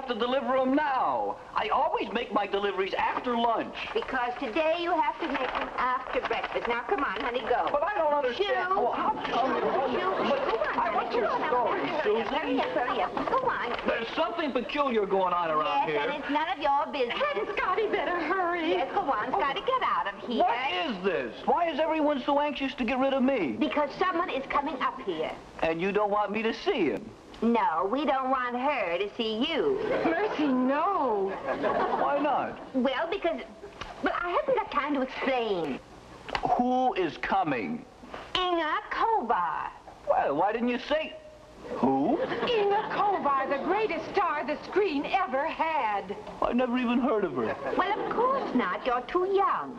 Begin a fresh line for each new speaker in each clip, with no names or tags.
to deliver them now. I always make my deliveries after lunch.
Because today you have to make them after breakfast. Now, come on, honey, go.
But I don't understand.
Shoo.
Oh, how come you... I want your story, Susan.
Hurry up. Go on.
There's something peculiar going on around here.
Yes, and it's none of your business.
Hadn't Scotty better hurry?
Yes, go on, Scotty, get out of here.
What is this? Why is everyone so anxious to get rid of me?
Because someone is coming up here.
And you don't want me to see him?
No, we don't want her to see you.
Mercy, no.
Why not?
Well, because... Well, I haven't got time to explain.
Who is coming?
Inga Kovar.
Well, why didn't you say... Who?
Inga Kovar, the greatest star the screen ever had.
I never even heard of her.
Well, of course not. You're too young.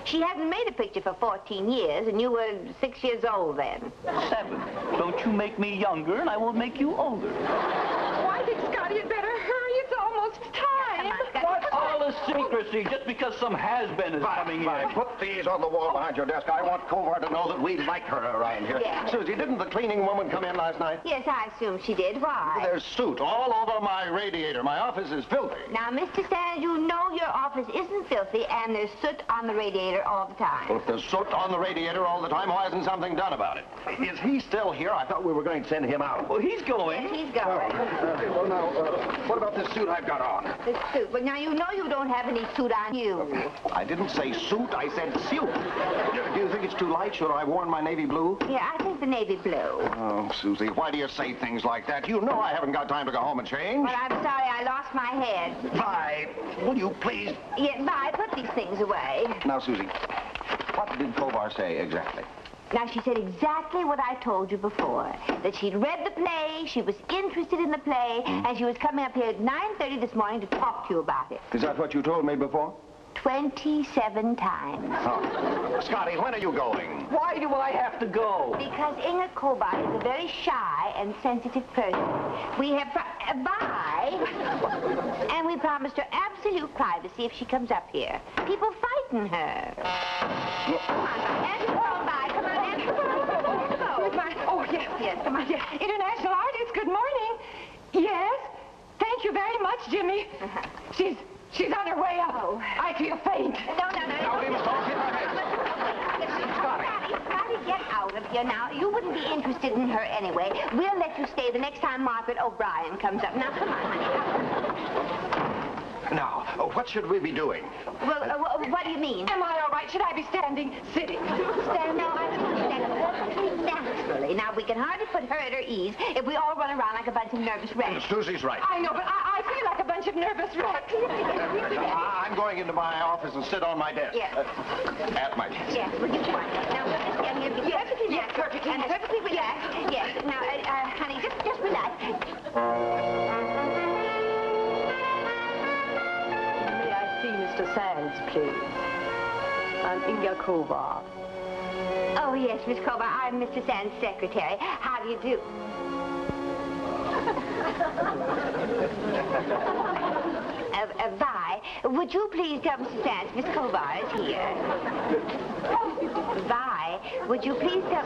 She hadn't made a picture for 14 years, and you were 6 years old then.
7. Don't you make me younger, and I will make you older.
Why did Scotty had better hurry? It's almost time.
Come on, Scotty.
What's all this secrecy just because some has-been is coming in?
Put these on the wall behind your desk. I want Kovar to know that we like her around here.
Yeah.
Susie, didn't the cleaning woman come in last night?
Yes, I assume she did. Why?
There's soot all over my radiator. My office is filthy.
Now, Mr. Sands, you know your office isn't filthy, and there's soot on the radiator all the time.
Well, if there's soot on the radiator all the time, why isn't something done about it? Is he still here? I thought we were going to send him out.
Well, he's going.
Yes, he's going.
Well, now, what about this suit I've got on?
The suit. Well, now, you know you don't have any suit on you.
I didn't say suit, I said suit. Do you think it's too light? Should I have worn my navy blue?
Yeah, I think the navy blue.
Oh, Susie, why do you say things like that? You know I haven't got time to go home and change.
Well, I'm sorry, I lost my head.
Vi, will you please?
Yeah, bye, put these things away.
Now, Susie, what did Kovar say exactly?
Now, she said exactly what I told you before, that she'd read the play, she was interested in the play, and she was coming up here at 9:30 this morning to talk to you about it.
Is that what you told me before?
27 times.
Oh. Scotty, when are you going?
Why do I have to go?
Because Inga Kovar is a very shy and sensitive person. We have and we promised her absolute privacy if she comes up here. People frighten her. Come on, Aunt Kovar, come on, Aunt Kovar.
Oh, yes.
Yes, come on.
Yes. International artist, good morning. Yes? Thank you very much, Jimmy. She's on her way up.
Oh.
I feel faint.
No.
Now, we must all keep our heads.
Scotty, get out of here now. You wouldn't be interested in her anyway. We'll let you stay the next time Margaret O'Brien comes up. Now, come on, honey.
Now, what should we be doing?
Well, what do you mean?
Am I all right? Should I be standing? Sitting?
Stand now. I think stand perfectly naturally. Now, we can hardly put her at her ease if we all run around like a bunch of nervous wrecks.
Susie's right.
I know, but I feel like a bunch of nervous wrecks.
I'm going into my office and sit on my desk.
Yes.
At my desk.
Yes, we'll get one. Now, we'll just stand here. Be perfectly natural. Perfectly. And perfectly relaxed. Yes. Now, honey, just relax.
Mr. Sands, please. I'm Inga Kovar.
Oh, yes, Miss Kovar. I'm Mr. Sands' secretary. How do you do? Vi, would you please tell Mr. Sands Miss Kovar is here? Vi, would you please tell...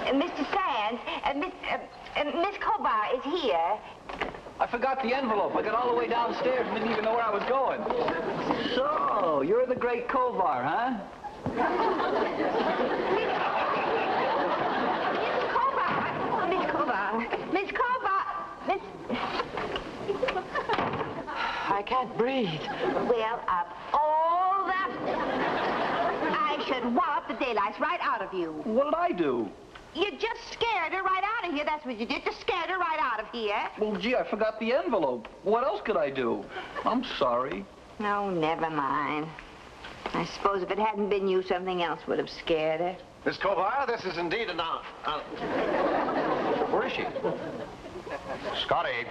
Mr. Sands, Miss Kovar is here.
I forgot the envelope. I got all the way downstairs and didn't even know where I was going. So, you're the great Kovar, huh?
Miss Kovar.
I can't breathe.
Well, of all that... I should wallop the daylights right out of you.
What did I do?
You just scared her right out of here. That's what you did. Just scared her right out of here.
Well, gee, I forgot the envelope. What else could I do? I'm sorry.
No, never mind. I suppose if it hadn't been you, something else would have scared her.
Miss Kovar, this is indeed an... Where is she? Scotty,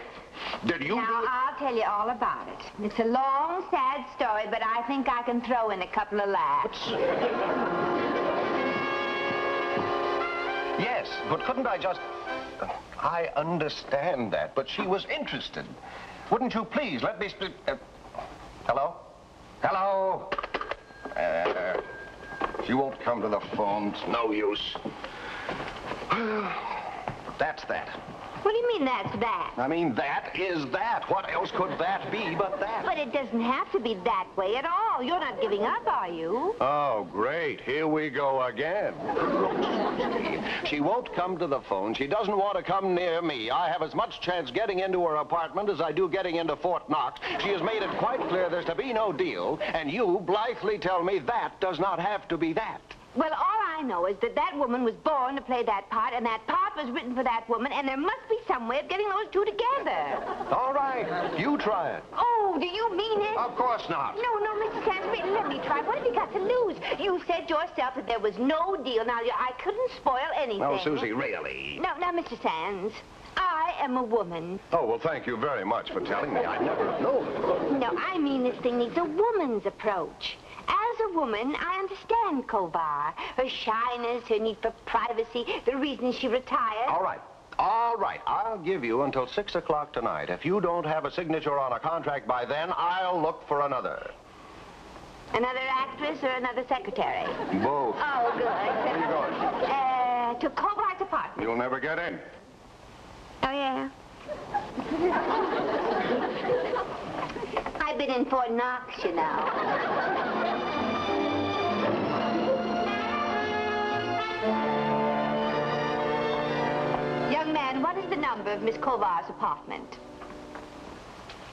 did you...
Now, I'll tell you all about it. It's a long, sad story, but I think I can throw in a couple of laughs.
Yes, but couldn't I just... I understand that, but she was interested. Wouldn't you please let me speak... Hello? Hello? She won't come to the phone. It's no use. That's that.
What do you mean that's that?
I mean, that is that. What else could that be but that?
But it doesn't have to be that way at all. You're not giving up, are you?
Oh, great. Here we go again. She won't come to the phone. She doesn't want to come near me. I have as much chance getting into her apartment as I do getting into Fort Knox. She has made it quite clear there's to be no deal, and you blithely tell me that does not have to be that.
Well, all I know is that that woman was born to play that part, and that part was written for that woman, and there must be some way of getting those two together.
All right. You try it.
Oh, do you mean it?
Of course not.
No, Mr. Sands, let me try. What have you got to lose? You said yourself that there was no deal. Now, I couldn't spoil anything.
No, Susie, really.
Now, Mr. Sands, I am a woman.
Oh, well, thank you very much for telling me. I'd never have known.
No, I mean this thing needs a woman's approach. As a woman, I understand Kovar. Her shyness, her need for privacy, the reason she retired.
All right. All right. I'll give you until 6 o'clock tonight. If you don't have a signature on a contract by then, I'll look for another.
Another actress or another secretary?
Both.
Oh, good.
Where are you going?
To Kovar's apartment.
You'll never get in.
Oh, yeah? I've been in Fort Knox, you know. Young man, what is the number of Miss Kovar's apartment?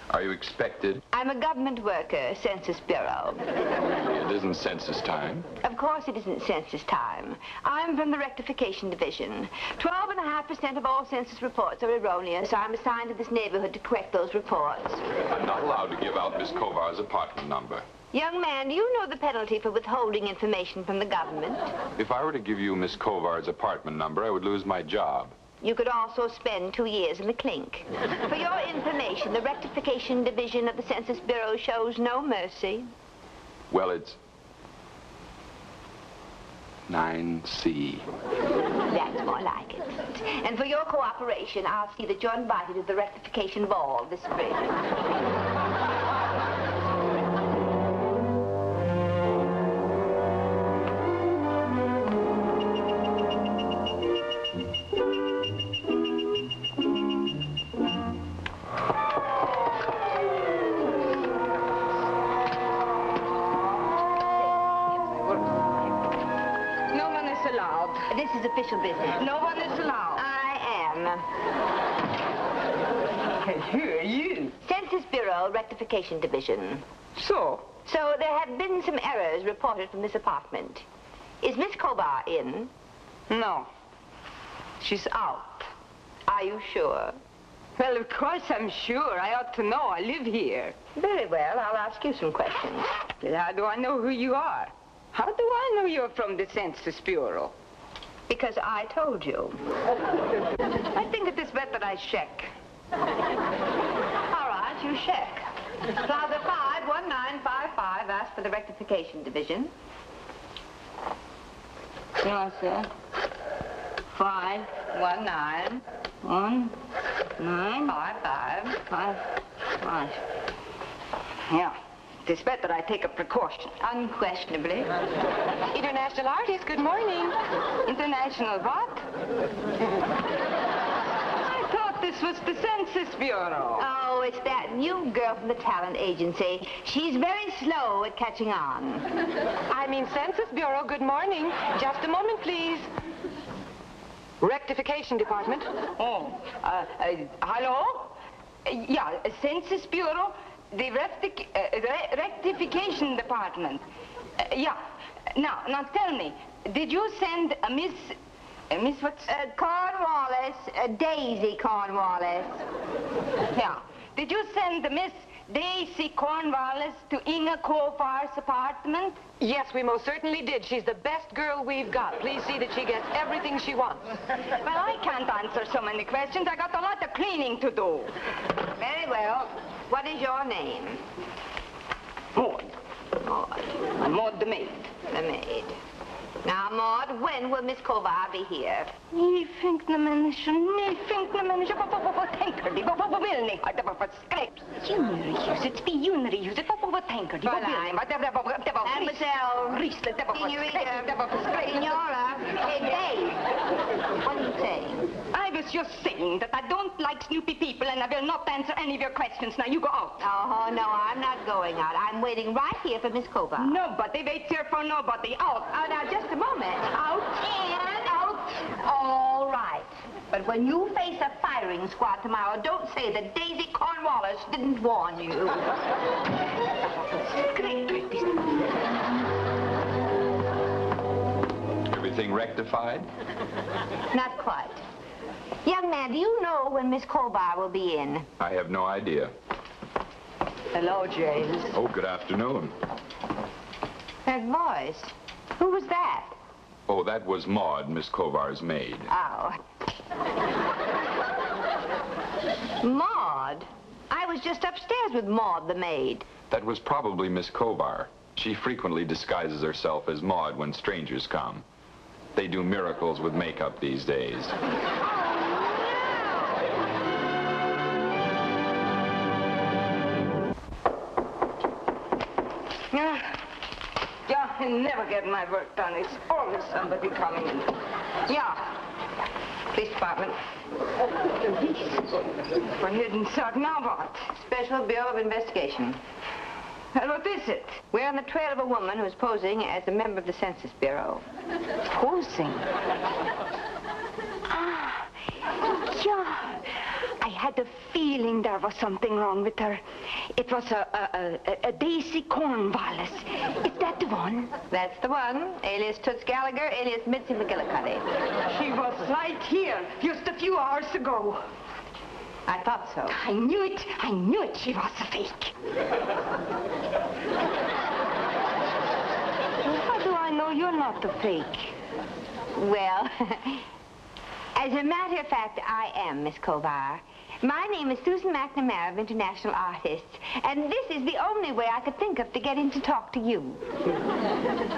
Are you expected?
I'm a government worker, Census Bureau.
It isn't census time.
Of course it isn't census time. I'm from the Rectification Division. 12.5% of all census reports are erroneous. I'm assigned to this neighborhood to correct those reports.
I'm not allowed to give out Miss Kovar's apartment number.
Young man, do you know the penalty for withholding information from the government?
If I were to give you Miss Kovar's apartment number, I would lose my job.
You could also spend 2 years in the clink. For your information, the Rectification Division of the Census Bureau shows no mercy.
Well, it's 9C.
That's more like it. And for your cooperation, I'll see that you're invited to the Rectification Ball this spring. This is official business.
No one is allowed.
I am.
Who are you?
Census Bureau Rectification Division.
So?
So there have been some errors reported from this apartment. Is Miss Kovar in?
No. She's out.
Are you sure?
Well, of course I'm sure. I ought to know. I live here.
Very well. I'll ask you some questions.
But how do I know who you are? How do I know you're from the Census Bureau?
Because I told you.
I think it is better I check.
All right, you check. Plaza 51955, ask for the Rectification Division.
Yes, sir.
519
5. Yeah. It is better I take a precaution.
Unquestionably.
International artist, good morning. International what? I thought this was the Census Bureau.
Oh, it's that new girl from the talent agency. She's very slow at catching on.
I mean Census Bureau, good morning. Just a moment, please. Rectification Department.
Oh, hello? Yeah, Census Bureau. The Rectification Department. Yeah. Now tell me, did you send a Miss what's...
Cornwallis, Daisy Cornwallis.
Yeah. Did you send Miss Daisy Cornwallis to Inga Kovar's apartment?
Yes, we most certainly did. She's the best girl we've got. Please see that she gets everything she wants.
Well, I can't answer so many questions. I got a lot of cleaning to do.
Very well. What is your name?
Maud.
Maud.
Maud the maid.
The maid. Now, Maud, when will Miss Kovar be here?
Ni fick na människa, vad tänker de? Vad vill ni? Vad skräp? Spionerhuset, spionerhuset, vad tänker de? Vad vill ni? Det var
Mademoiselle,
rysligt, det var skräp, det var skräp.
Signora, hey, babe. What are you saying?
I was just saying that I don't like snoopy people and I will not answer any of your questions. Now, you go out.
Oh, no, I'm not going out. I'm waiting right here for Miss Kovar.
Nobody waits here for nobody. Out.
Oh, now, just a moment.
Out.
And
Out.
all right. But when you face a firing squad tomorrow, don't say that Daisy Cornwallis didn't warn you.
Everything rectified?
Not quite. Young man, do you know when Miss Kovar will be in?
I have no idea.
Hello, James.
Oh, good afternoon.
That voice. Who was that?
Oh, that was Maud, Miss Kovar's maid.
Oh. Maud? I was just upstairs with Maud, the maid.
That was probably Miss Kovar. She frequently disguises herself as Maud when strangers come. They do miracles with makeup these days.
Yeah, I never get my work done. It's always somebody coming in. Yeah. Police department. For hidden shot. Now what?
Special Bureau of Investigation.
Well, what is it?
We're on the trail of a woman who's posing as a member of the Census Bureau.
Posing. Ah, yeah. I had a feeling there was something wrong with her. It was a Daisy Cornwallis. Is that the one?
That's the one, alias Toots Gallagher, alias Mitzi McGillicuddy.
She was right here just a few hours ago.
I thought so.
I knew it. I knew it. She was a fake. How do I know you're not a fake?
Well, as a matter of fact, I am Miss Kovar. My name is Susan McNamara of International Artists, and this is the only way I could think of to get in to talk to you.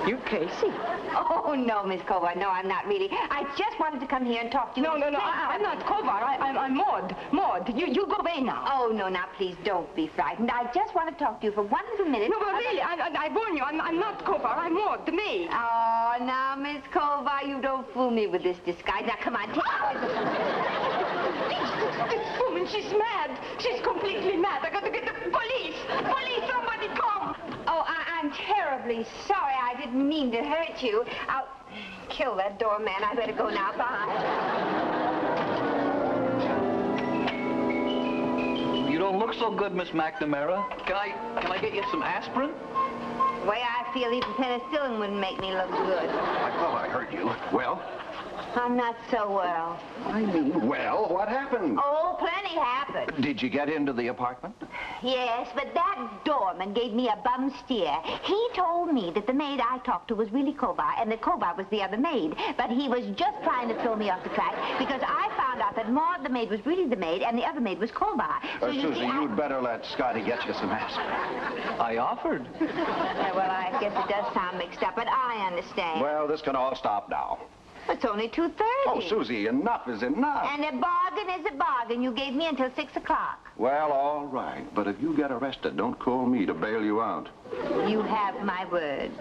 You're crazy.
Oh, no, Miss Kovar. No, I'm not really. I just wanted to come here and talk to you.
No. I'm not Kovar. I'm Maud. Maud, you go away now.
Oh, no, now, please don't be frightened. I just want to talk to you for 1 little minute.
No, but really, I warn you, I'm not Kovar. I'm Maud, the maid.
Oh, now, Miss Kovar, you don't fool me with this disguise. Now, come on, take
This woman, she's mad. She's completely mad. I got to get the police. Police, somebody come.
Oh, I'm terribly sorry. I didn't mean to hurt you. I'll kill that doorman. I better go now. Bye.
You don't look so good, Miss McNamara. Can I get you some aspirin?
The way I feel, even penicillin wouldn't make me look good.
I thought I heard you. Well?
I'm not so well.
I mean, well, what happened?
Oh, plenty happened.
Did you get into the apartment?
Yes, but that doorman gave me a bum steer. He told me that the maid I talked to was really Kovar, and that Kovar was the other maid. But he was just trying to throw me off the track because I found out that Maud, the maid, was really the maid, and the other maid was Kovar. So you
Susie,
see,
you'd better let Scotty get you some aspirin.
I offered.
Yeah, well, I guess it does sound mixed up, but I understand.
Well, this can all stop now.
It's only 2:30.
Oh, Susie, enough is enough.
And a bargain is a bargain. You gave me until 6 o'clock.
Well, all right. But if you get arrested, don't call me to bail you out.
You have my word.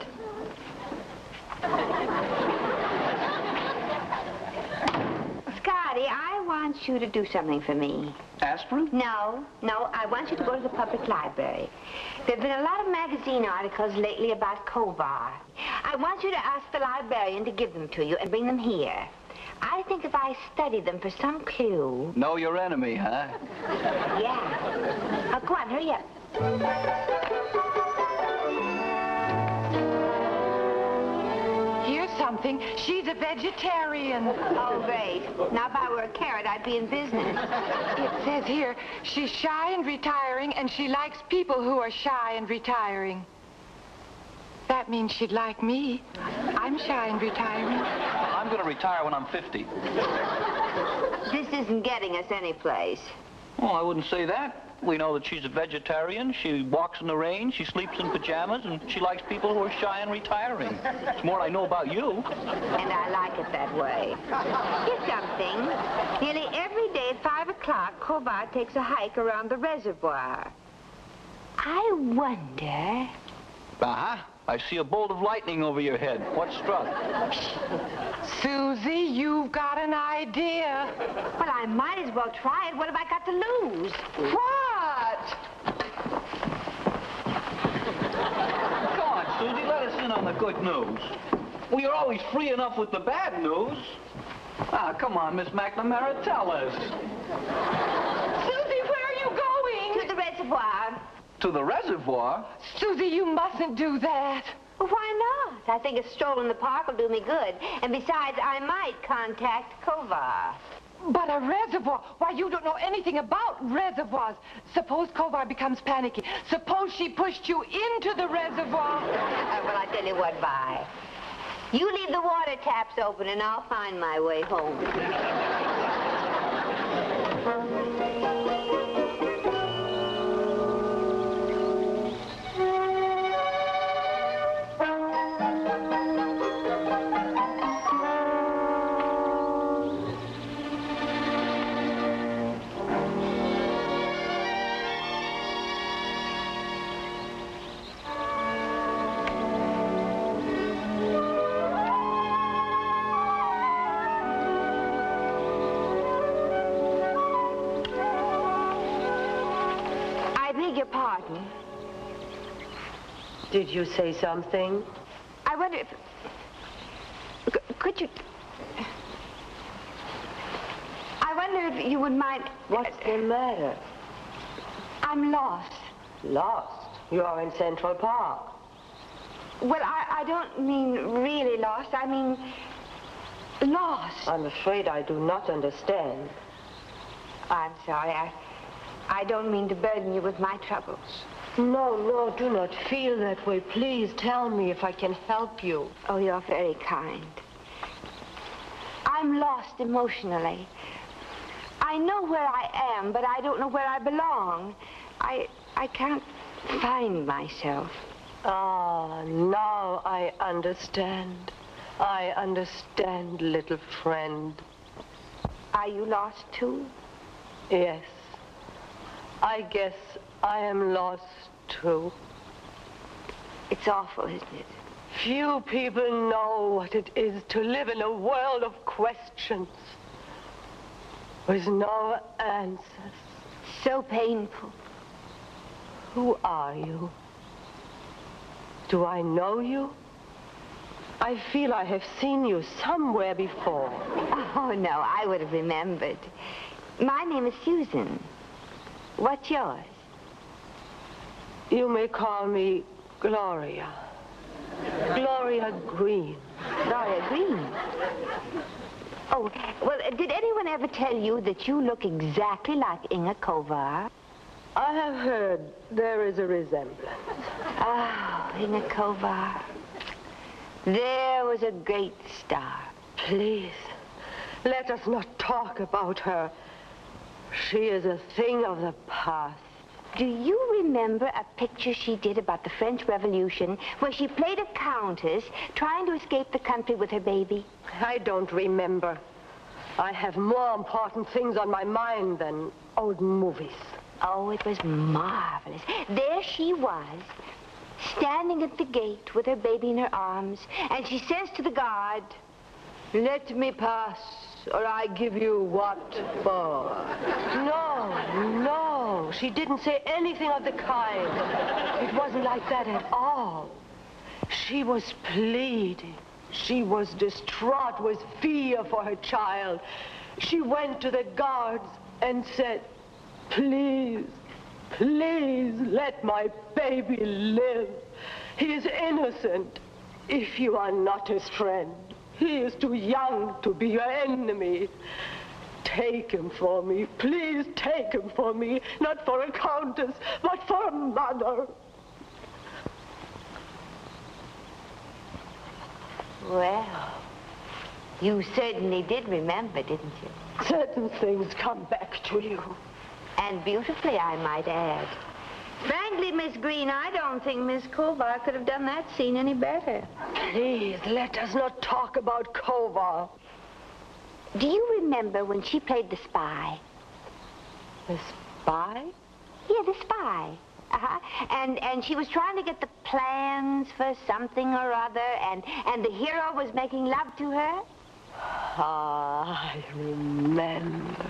Scotty, I want you to do something for me.
Aspirin?
No, I want you to go to the public library. There have been a lot of magazine articles lately about Kovar. I want you to ask the librarian to give them to you and bring them here. I think if I study them for some clue...
Know your enemy, huh?
Yeah. Oh, come on, hurry up.
Here's something. She's a vegetarian.
Oh, great. Now, if I were a carrot, I'd be in business.
It says here, she's shy and retiring, and she likes people who are shy and retiring. That means she'd like me. I'm shy and retiring.
I'm going to retire when I'm 50.
This isn't getting us anyplace.
Oh, I wouldn't say that. We know that she's a vegetarian. She walks in the rain. She sleeps in pajamas, and she likes people who are shy and retiring. It's more I know about you.
And I like it that way. Here's something. Nearly every day at 5 o'clock, Kovar takes a hike around the reservoir. I wonder...
Uh-huh. I see a bolt of lightning over your head. What struck?
Susie, you've got an idea.
Well, I might as well try it. What have I got to lose?
What?
Come on, Susie, let us in on the good news. Well, you're always free enough with the bad news. Ah, come on, Miss McNamara, tell us.
Susie, where are you going?
To the reservoir.
To the reservoir?
Susie, you mustn't do that.
Well, why not? I think a stroll in the park will do me good. And besides, I might contact Kovar.
But a reservoir? Why, you don't know anything about reservoirs. Suppose Kovar becomes panicky. Suppose she pushed you into the reservoir.
Well, I tell you what, Vi. You leave the water taps open and I'll find my way home. Your pardon.
Did you say something?
I wonder if... Could you... I wonder if you would mind...
What's the matter?
I'm lost.
Lost? You're in Central Park.
Well, I don't mean really lost. I mean... lost.
I'm afraid I do not understand.
I'm sorry. I don't mean to burden you with my troubles.
No, do not feel that way. Please tell me if I can help you.
Oh, you're very kind. I'm lost emotionally. I know where I am, but I don't know where I belong. I can't find myself.
Ah, now I understand. I understand, little friend.
Are you lost, too?
Yes. I guess I am lost, too.
It's awful, isn't it?
Few people know what it is to live in a world of questions with no answers.
So painful.
Who are you? Do I know you? I feel I have seen you somewhere before.
Oh, no, I would have remembered. My name is Susan. What's yours?
You may call me Gloria. Gloria Green.
Gloria Green. Oh, well, did anyone ever tell you that you look exactly like Inga Kovar?
I have heard there is a resemblance.
Oh, Inga Kovar. There was a great star.
Please, let us not talk about her. She is a thing of the past.
Do you remember a picture she did about the French Revolution where she played a countess trying to escape the country with her baby?
I don't remember. I have more important things on my mind than old movies.
Oh, it was marvelous. There she was, standing at the gate with her baby in her arms, and she says to the guard, "Let me pass, or I give you what for?"
No, she didn't say anything of the kind. It wasn't like that at all. She was pleading. She was distraught with fear for her child. She went to the guards and said, "Please, please let my baby live. He is innocent. If you are not his friend, he is too young to be your enemy. Take him for me. Please take him for me. Not for a countess, but for a mother."
Well, you certainly did remember, didn't you?
Certain things come back to you.
And beautifully, I might add. Frankly, Miss Green, I don't think Miss Kovar could have done that scene any better.
Please, let us not talk about Kovar.
Do you remember when she played the spy?
The spy?
Yeah, the spy. And she was trying to get the plans for something or other, and the hero was making love to her?
Ah, I remember.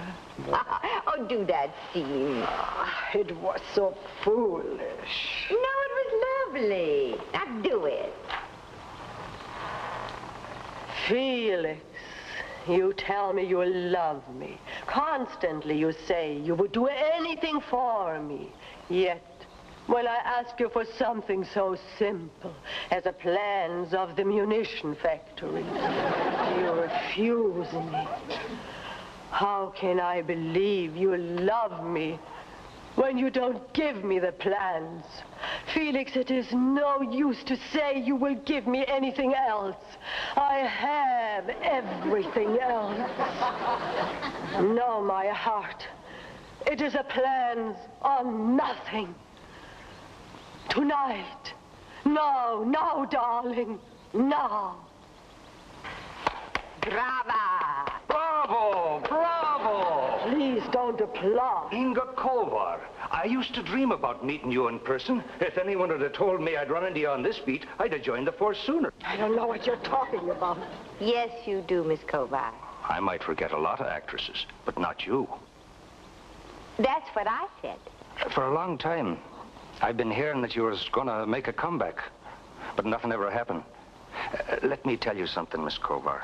Oh, do that scene.
It was so foolish.
No, it was lovely. Now do it.
Felix, you tell me you love me. Constantly you say you would do anything for me. Yet, when I ask you for something so simple as the plans of the munition factory, you refuse me. How can I believe you love me when you don't give me the plans? Felix, it is no use to say you will give me anything else. I have everything else. No, my heart, it is a plans on nothing. Tonight. No, darling. No.
Brava!
Bravo! Bravo!
Please don't applaud.
Inga Kovar, I used to dream about meeting you in person. If anyone had told me I'd run into you on this beat, I'd have joined the force sooner.
I don't know what you're talking about.
Yes, you do, Miss Kovar.
I might forget a lot of actresses, but not you.
That's what I said.
For a long time, I've been hearing that you was going to make a comeback, but nothing ever happened. Let me tell you something, Miss Kovar.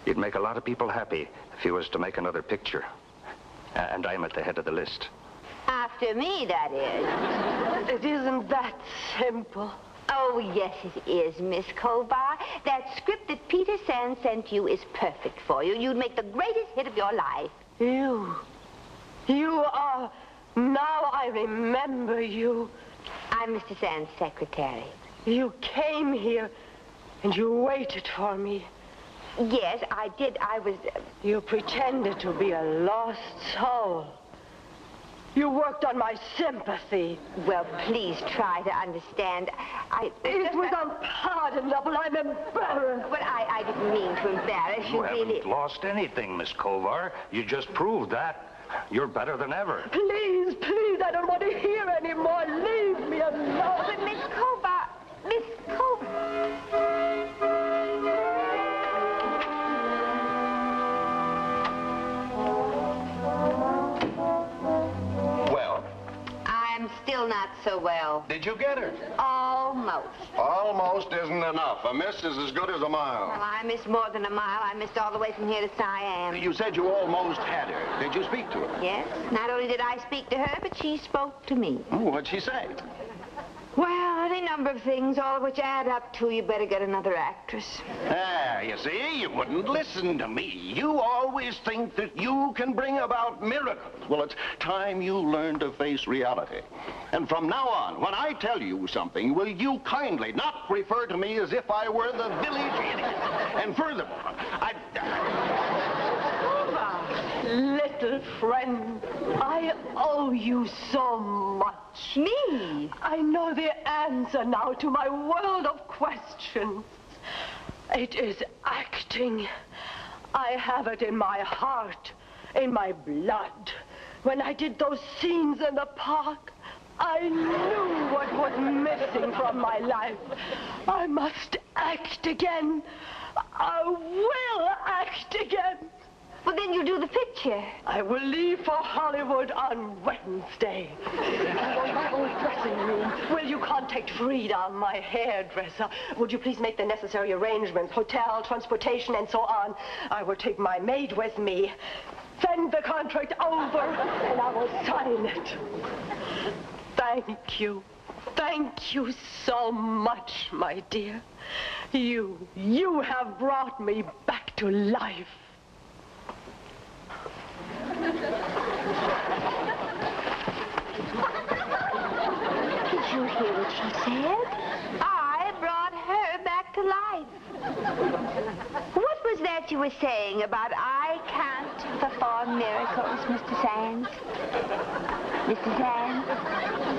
You'd make a lot of people happy if you was to make another picture. And I'm at the head of the list.
After me, that is.
It isn't that simple.
Oh, yes, it is, Miss Kovar. That script that Peter Sands sent you is perfect for you. You'd make the greatest hit of your life.
You are... Now I remember you.
I'm Mr. Sands' secretary.
You came here and you waited for me.
Yes, I did. I was...
You pretended to be a lost soul. You worked on my sympathy.
Well, please try to understand.
It was unpardonable. I'm embarrassed.
But I didn't mean to embarrass you,
You
really.
haven't lost anything, Miss Kovar. You just proved that. You're better than ever.
Please, I don't want to hear anymore. Leave me alone.
But Miss Kovar... Miss Kovar...
Well,
I'm still not so well.
did you get her?
Almost.
Almost isn't enough. A miss is as good as a mile.
Well, I missed more than a mile. I missed all the way from here to Siam.
You said you almost had her. Did you speak to her?
Yes. Not only did I speak to her, but she spoke to me.
Oh, what'd she say?
Well, any number of things, all of which add up to you better get another actress.
Ah, you see, you wouldn't listen to me. You always think that you can bring about miracles. Well, it's time you learn to face reality. And from now on, when I tell you something, will you kindly not refer to me as if I were the village idiot? And furthermore,
Little friend, I owe you so much.
Me?
I know the answer now to my world of questions. It is acting. I have it in my heart, in my blood. When I did those scenes in the park, I knew what was missing from my life. I must act again. I will act again.
Well, then you do the picture.
I will leave for Hollywood on Wednesday. I go to my old dressing room. Will you contact Frida, my hairdresser? Would you please make the necessary arrangements, hotel, transportation, and so on? I will take my maid with me. Send the contract over, and I will sign it. Thank you. Thank you so much, my dear. You have brought me back to life.
Did you hear what she said? I brought her back to life. What was that you were saying about I can't perform miracles, Mr. Sands. Mr. Sands?